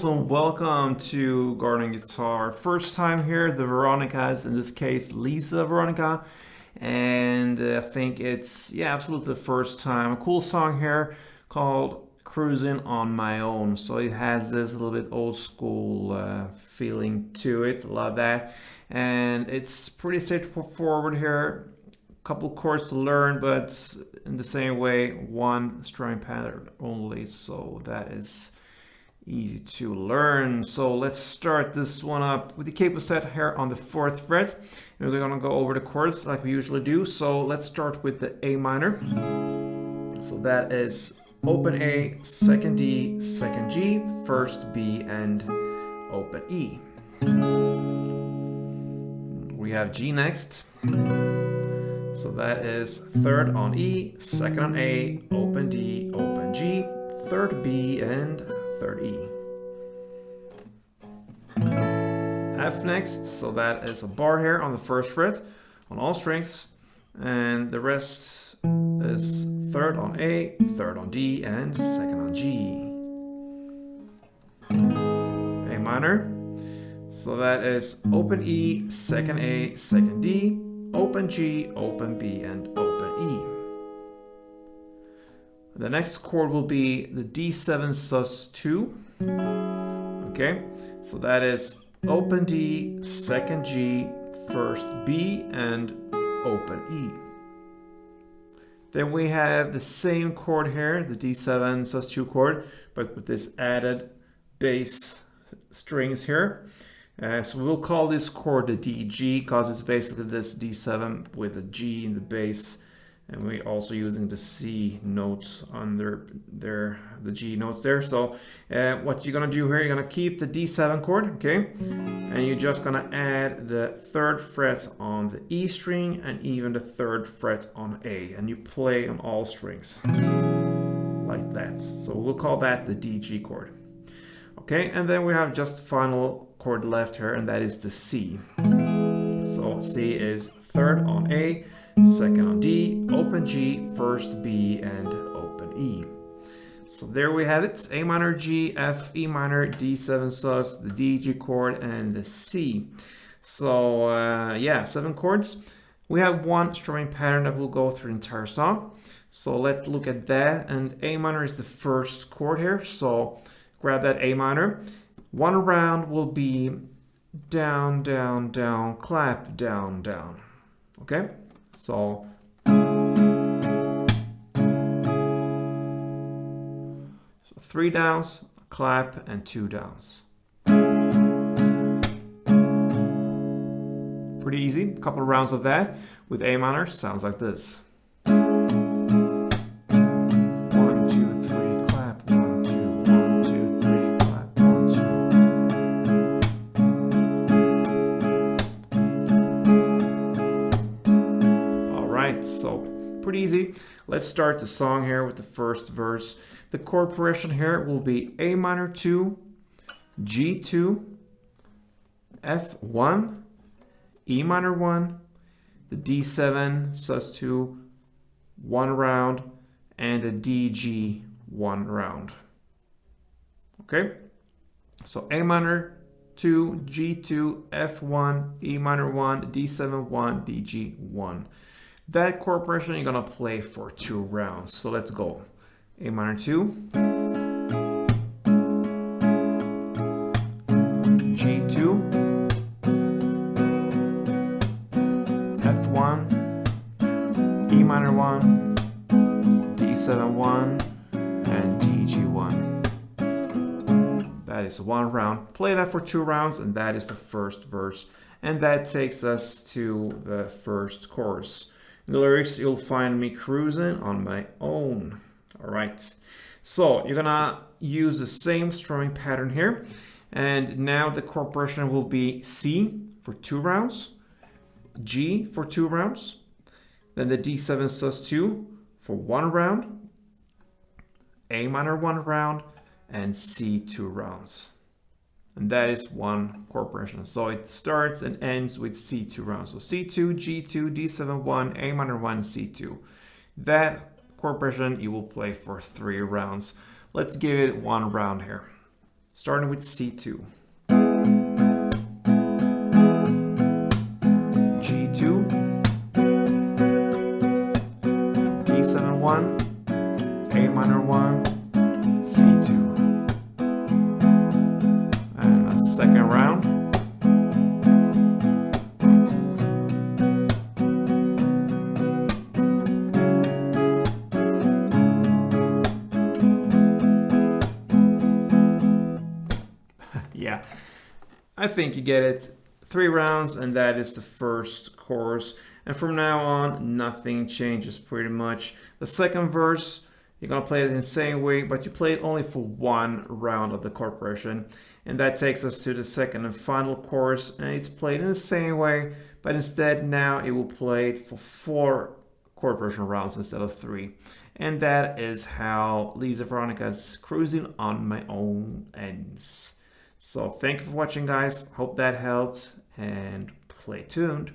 awesome. Welcome to Garden Guitar. First time here, the Veronicas, in this case, Lisa Veronica. And I think it's, absolutely the first time. A cool song here called Cruisin on My Own. So it has this little bit old school feeling to it. Love that. And it's pretty straightforward here. Couple chords to learn, but in the same way, one string pattern only. So that is easy to learn. So let's start this one up with the capo set here on the 4th fret. And we're gonna go over the chords like we usually do. So let's start with the A minor. So that is open A, second D, second G, first B, and open E. We have G next. So that is 3rd on E, 2nd on A, open D, open G, 3rd B, and 3rd E. F next, so that is a bar here on the 1st fret on all strings, and the rest is 3rd on A, 3rd on D, and 2nd on G. A minor, so that is open E, 2nd A, 2nd D, open G, open B, and open E. The next chord will be the D7 sus2. Okay, so that is open D, second G, first B, and open E. Then we have the same chord here, the D7 sus2 chord, but with this added bass strings here. So we'll call this chord the DG because it's basically this D7 with a G in the bass, and we're also using the C notes under there, the G notes there. So what you're gonna do here, you're gonna keep the D7 chord, okay, and you're just gonna add the 3rd fret on the E string and even the 3rd fret on A, and you play on all strings like that. So we'll call that the DG chord. Okay, and then we have just final chord left here, and that is the C. So C is 3rd on A, 2nd on D, open G, first B, and open E. So there we have it, A minor, G, F, E minor, D7 sus, the DG chord, and the C. So 7 chords. We have one strumming pattern that will go through the entire song. So let's look at that, and A minor is the first chord here, so grab that A minor. One round will be down, down, down, clap, down, down. Okay? So 3 downs, clap, and 2 downs. Pretty easy. A couple of rounds of that with A minor sounds like this. So pretty easy. Let's start the song here with the first verse. The chord progression here will be A minor 2, G2, F1, E minor 1, the D7 sus2, 1 round, and the DG 1 round. Okay, so A minor 2, G2, F1, E minor 1, D7 1, DG 1. That chord progression you're gonna play for 2 rounds. So let's go. A minor 2, G2, F1, E minor 1, D7 1, and DG 1. That is 1 round. Play that for 2 rounds, and that is the first verse. And that takes us to the first chorus. In the lyrics, you'll find me cruising on my own. All right, so you're gonna use the same strumming pattern here, and now the chord progression will be C for 2 rounds, G for 2 rounds, then the D7 sus2 for 1 round, A minor 1 round, and C 2 rounds. And that is one chord progression. So it starts and ends with C2 rounds. So C2, G2, D7 1, A minor 1, C2. That chord progression you will play for 3 rounds. Let's give it 1 round here. starting with C2. G2, D7 1, A minor 1, C2. And a second round. Yeah, I think you get it. 3 rounds, and that is the first chorus. And from now on, nothing changes pretty much. The second verse, you're gonna play it in the same way, but you play it only for 1 round of the chord progression. And that takes us to the second and final chorus, and it's played in the same way, but instead now it will play it for 4 chord progression rounds instead of 3. And that is how Lisa Veronica's Cruising on My Own ends. So thank you for watching, guys. Hope that helped, and play tuned.